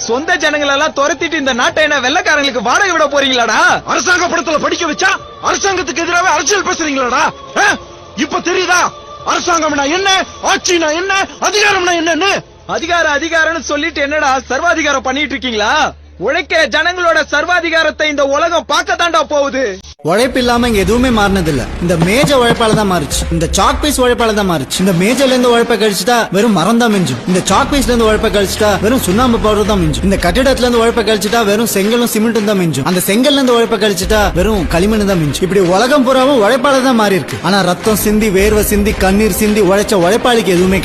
சொந்த ஜனங்களை எல்லாம் துரத்திட்டு இந்த நாட்டை என்ன வெள்ளக்காரங்களுக்கு வாடகை விட போறீங்களாடா? அரசாங்க படத்துல படிக்க வச்சா அரசாங்கத்துக்கு எதிராக அரசியல் பேசுறீங்களாடா? இப்ப தெரியுதா அரசாங்கம்னா என்ன, ஆட்சினா என்ன, அதிகாரம்னா என்னன்னு? அதிகாரம்னு சொல்லிட்டு என்னடா சர்வாதிகாரம் பண்ணிட்டு இருக்கீங்களா? உழைக்கிற ஜனங்களோட சர்வாதிகாரத்தை இந்த உலகம் பார்க்கத்தாண்டா போகுது. உழைப்பு இல்லாம இங்க எதுவுமே மாறினது இல்ல. இந்த மேஜ உழைப்பால தான் மாறிச்சு. இந்த சாக் பீஸ் உழைப்பால தான் மாறிச்சு. இந்த மேஜர்ல இருந்து உழைப்ப கழிச்சுட்டா வெறும் மரம் தான் மிஞ்சும். இந்த சாக் பீஸ்ல இருந்து உழைப்ப கழிச்சுட்டா வெறும் சுண்ணாம்பு பவுடர் தான் மிஞ்சும். இந்த கட்டிடத்துல இருந்து உழைப்ப கழிச்சுட்டா வெறும் செங்கலும் சிமெண்ட்டும் தான் மிஞ்சும். அந்த செங்கல்ல இருந்து உழைப்ப கழிச்சுட்டா வெறும் களிமண் தான் மிஞ்சும். இப்படி உலகம் பூராவும் உழைப்பால தான் மாறி இருக்கு. ஆனா ரத்தம் சிந்தி, வேர்வை சிந்தி, கண்ணீர் சிந்தி உழைச்ச உழைப்பாளிக்கு எதுவுமே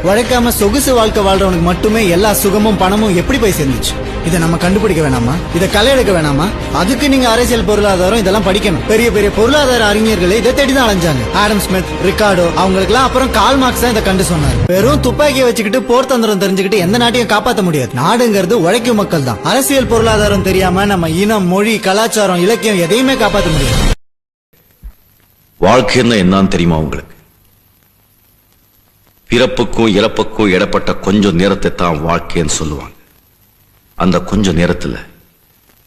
உழைக்காம சொகுசு வாழ்க்கை வாழ்றவனுக்கு மட்டுமே எல்லா சுகமும் பணமும் எப்படி போய் சேர்ந்துச்சு? இதை நம்ம கண்டுபிடிக்க வேணாமா? இதை களை எடுக்க வேணாமா? அதுக்கு நீங்க அரசியல் பொருளாதாரம் இதெல்லாம் படிக்கணும். பெரிய பெரிய பொருளாதார அறிஞர்களே இதை தேடிதான் அலைஞ்சாங்க. ஆடம் ஸ்மித், ரிகார்டோ அவங்களுக்கு எல்லாம் அப்புறம் கால் மார்க்ஸ் தான் இதை கண்டு சொன்னார். வெறும் துப்பாக்கியை வச்சுக்கிட்டு போர் தந்திரம் தெரிஞ்சுக்கிட்டு எந்த நாட்டையும் காப்பாற்ற முடியாது. நாடுங்கிறது உழைக்கும் மக்கள் தான். அரசியல் பொருளாதாரம் தெரியாம நம்ம இனம், மொழி, கலாச்சாரம், இலக்கியம் எதையுமே காப்பாற்ற முடியாது. வாழ்க்கைன்னா என்னன்னு தெரியுமா உங்களுக்கு? பிறப்புக்கும் இறப்புக்கும் இடப்பட்ட கொஞ்சம் நேரத்தை தான் வாழ்க்கைன்னு சொல்லுவாங்க. அந்த கொஞ்ச நேரத்துல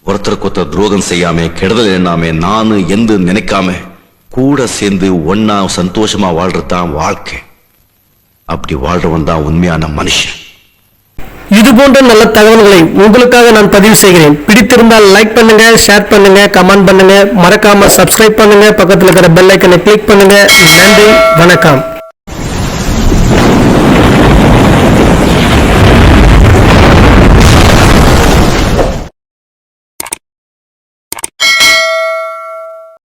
ஒருத்தருக்கு ஒருத்தர் துரோகம் செய்யாம, கெடுதல் எண்ணாம, நானு எந்த நினைக்காம கூட சேர்ந்து ஒன்னா சந்தோஷமா வாழ்றதுதான் வாழ்க்கை. அப்படி வாழ்றவன் தான் உண்மையான மனுஷன். இது போன்ற நல்ல தகவல்களை உங்களுக்காக நான் பதிவு செய்கிறேன். பிடித்திருந்தால் லைக் பண்ணுங்க, ஷேர் பண்ணுங்க, கமெண்ட் பண்ணுங்க, மறக்காம சப்ஸ்கிரைப் பண்ணுங்க, பக்கத்தில் இருக்கிற பெல் ஐக்கனை கிளிக் பண்ணுங்க. நன்றி, வணக்கம்.